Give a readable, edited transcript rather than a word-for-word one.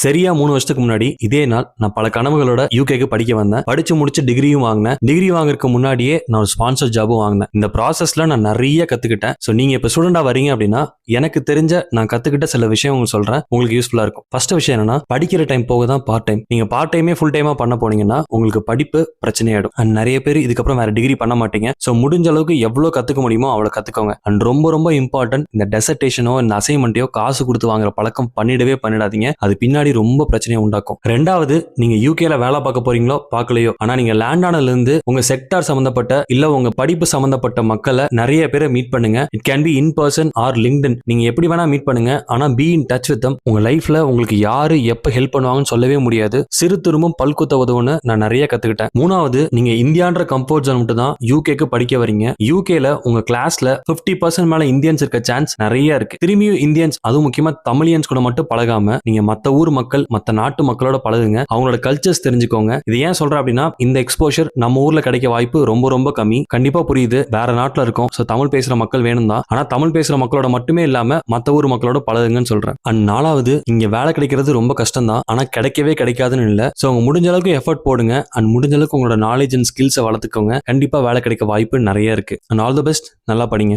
சரியா 3 வருஷத்துக்கு முன்னாடி இதே நாள் நான் பல கனவுகளோட யூகேக்கு படிக்க வந்தேன். படிச்சு முடிச்சு டிகிரியும் வாங்கினேன். டிகிரி வாங்குறதுக்கு முன்னாடியே நான் ஒரு ஸ்பான்சர் ஜாபும் வாங்கினேன். இந்த ப்ராசஸ்ல நான் நிறைய கத்துக்கிட்டேன். ஸோ நீங்க இப்ப ஸ்டூடெண்டா வரீங்க அப்படின்னா எனக்கு தெரிஞ்ச நான் கத்துக்கிட்ட சில விஷயம் உங்களுக்கு சொல்றேன், உங்களுக்கு யூஸ்ஃபுல்லா இருக்கும். ஃபர்ஸ்ட் விஷயம் என்னன்னா, படிக்கிற டைம் போக தான் பார்ட் டைம். நீங்க பார்ட் டைமே ஃபுல் டைமா பண்ண போனீங்கன்னா உங்களுக்கு படிப்பு பிரச்சனையாயிடும். அண்ட் நிறைய பேர் இதுக்கப்புறம் வேற டிகிரி பண்ண மாட்டீங்க. ஸோ முடிஞ்ச அளவுக்கு எவ்வளவு கத்துக்க முடியுமோ அவ்வளவு கத்துக்கோங்க. அண்ட் ரொம்ப ரொம்ப இம்பார்ட்டன்ட், இந்த டெசர்டேஷனோ இந்த அசைன்மெண்ட்டையோ காசு கொடுத்து வாங்குற பழக்கம் பண்ணிடாதீங்க. அது பின்னாடி ரொம்ப பிரச்சனையை உண்டாக்கும். ரெண்டாவது, நீங்க யூகேல வேலை பார்க்க போறீங்களோ பார்க்கலையோ, ஆனா நீங்க லேண்ட் ஆனதுல இருந்து உங்க செக்டார் சம்பந்தப்பட்ட இல்ல உங்க படிப்பு சம்பந்தப்பட்ட மக்களை நிறைய பேரை மீட் பண்ணுங்க. It can be in person or LinkedIn. நீங்க எப்படி வேணா மீட் பண்ணுங்க, ஆனா be in touch with them. உங்க லைஃப்ல உங்களுக்கு யாரு எப்ப ஹெல்ப் பண்ணுவாங்கன்னு சொல்லவே முடியாது. சிறு திரும்பும் பல்குத்த உதவுன்னு நான் நிறைய கத்துக்கிட்டேன். மூணாவது, நீங்க இந்தியான்ற கம்ஃபர்ட் ஜோன் மட்டும் தான் யூகேக்கு படிக்க வரீங்க. யூகேல உங்க கிளாஸ்ல 50% மேல இந்தியன்ஸ் இருக்க சான்ஸ் நிறைய இருக்கு. திரும்பியும் இந்தியன்ஸ், அதுவும் முக்கியமா தமிழியன்ஸ் கூட மட்டும் பழகாம நீங்க மத்த ஊர் மக்கள் மத்த நாட்டு மக்களோட பழகுங்க. அவங்களோட கல்ச்சர்ஸ் தெரிஞ்சுக்கோங்க. இது ஏன் சொல்றேன் அப்படின்னா, இந்த எக்ஸ்போஷர் நம்ம ஊர்ல கிடைக்க வாய்ப்பு ரொம்ப ரொம்ப கம்மி. கண்டிப்பா புரியுது, வேற நாட்டுல இருக்கோம், சோ தமிழ் பேசுற மக்கள் வேணும் தான். ஆனா தமிழ் பேசுற மக்களோட மட்டுமே இல்லாம மத்த ஊர் மக்களோட பழகுங்கன்னு சொல்றேன். அண்ட் நாலாவது, இங்க வேலை கிடைக்கிறது ரொம்ப கஷ்டம் தான், ஆனா கிடைக்கவே கிடைக்காதுன்னு இல்ல. சோ உங்க முடிஞ்ச அளவுக்கு எஃபர்ட் போடுங்க. அண்ட் முடிஞ்ச அளவுக்கு உங்களோட நாலேஜ் அண்ட் ஸ்கில்ஸை வளர்த்துக்கோங்க. கண்டிப்பா வேலை கிடைக்க வாய்ப்பு நிறைய இருக்கு. And all the best. நல்லா படிங்க.